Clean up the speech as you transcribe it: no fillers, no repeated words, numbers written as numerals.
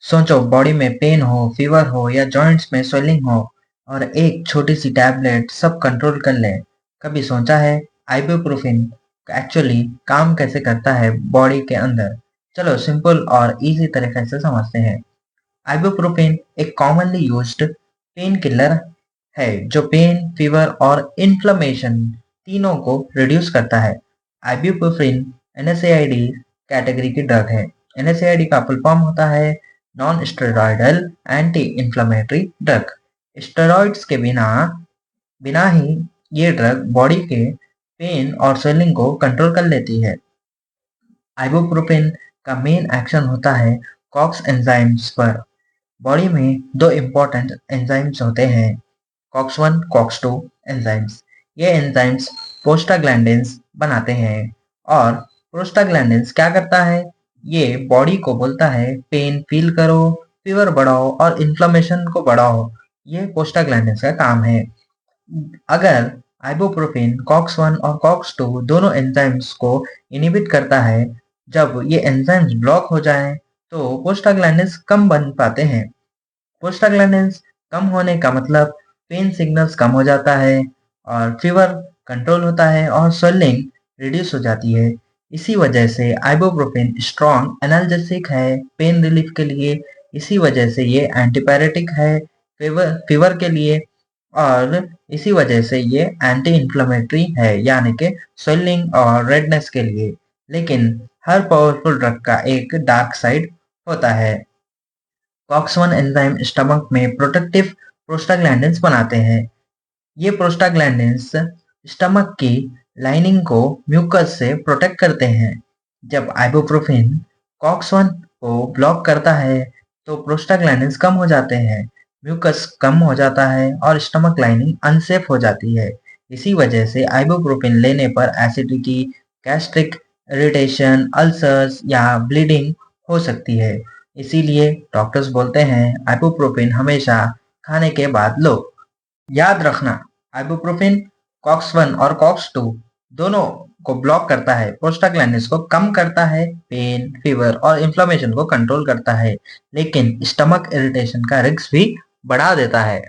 सोचो बॉडी में पेन हो, फीवर हो या जॉइंट्स में स्वेलिंग हो और एक छोटी सी टैबलेट सब कंट्रोल कर ले। कभी सोचा है आइबुप्रोफेन एक्चुअली काम कैसे करता है बॉडी के अंदर? चलो सिंपल और इजी तरीके से समझते हैं। आइबुप्रोफेन एक कॉमनली यूज्ड पेन किलर है जो पेन, फीवर और इन्फ्लेमेशन तीनों को रिड्यूस करता है। आइबुप्रोफेन एनएसएआईडी कैटेगरी की ड्रग है। एनएसएआईडी का फुल फॉर्म होता है non steroidal anti inflammatory drug. Steroids के बिना बिना ही ये ड्रग बॉडी के पेन और स्वेलिंग को कंट्रोल कर लेती है। आइबुप्रोफेन का मेन एक्शन होता है कॉक्स एंजाइम्स पर। बॉडी में दो इम्पोर्टेंट एंजाइम्स होते हैं, कॉक्स 1, कॉक्स 2 एंजाइम्स। ये एंजाइम्स प्रोस्टाग्लैंडिन्स बनाते हैं और प्रोस्टाग्लैंडिन्स क्या करता है? ये बॉडी को बोलता है पेन फील करो, फीवर बढ़ाओ और इन्फ्लेमेशन को बढ़ाओ। ये प्रोस्टाग्लैंडिन्स का काम है। अगर आइबुप्रोफेन कॉक्स 1 और कॉक्स 2 दोनों एंजाइम्स को इनहिबिट करता है, जब ये एंजाइम्स ब्लॉक हो जाएं तो प्रोस्टाग्लैंडिन्स कम बन पाते हैं। प्रोस्टाग्लैंडिन्स कम होने का मतलब पेन सिग्नल्स कम हो जाता है और फीवर कंट्रोल होता है और स्वेलिंग रिड्यूस हो जाती है। इसी वजह से आइबुप्रोफेन स्ट्रॉन्ग एनाल्जेसिक है पेन रिलीफ के लिए। इसी वजह से ये एंटीपायरेटिक है फीवर के लिए और इसी वजह से ये एंटी इन्फ्लेमेटरी है यानी कि स्वेलिंग और रेडनेस के लिए। लेकिन हर पावरफुल ड्रग का एक डार्क साइड होता है। कॉक्स 1 एंजाइम स्टमक में प्रोटेक्टिव प्रोस्टाग्लैंडिन्स बनाते हैं। ये प्रोस्टाग्लैंडिन्स स्टमक की लाइनिंग को म्यूकस से प्रोटेक्ट करते हैं। जब आइबुप्रोफेन कॉक्स 1 को ब्लॉक करता है तो प्रोस्टाग्लैंडिन्स कम हो जाते हैं, म्यूकस कम हो जाता है और स्टमक लाइनिंग अनसेफ हो जाती है। इसी वजह से आइबुप्रोफेन लेने पर एसिडिटी, गैस्ट्रिक इरिटेशन, अल्सर्स या ब्लीडिंग हो सकती है। इसीलिए डॉक्टर्स बोलते हैं आइबुप्रोफेन हमेशा खाने के बाद लो। याद रखना, आइबुप्रोफेन कॉक्स 1 और कॉक्स 2 दोनों को ब्लॉक करता है, प्रोस्टाग्लैंडिन्स को कम करता है, पेन, फीवर और इन्फ्लेमेशन को कंट्रोल करता है, लेकिन स्टमक इरिटेशन का रिस्क भी बढ़ा देता है।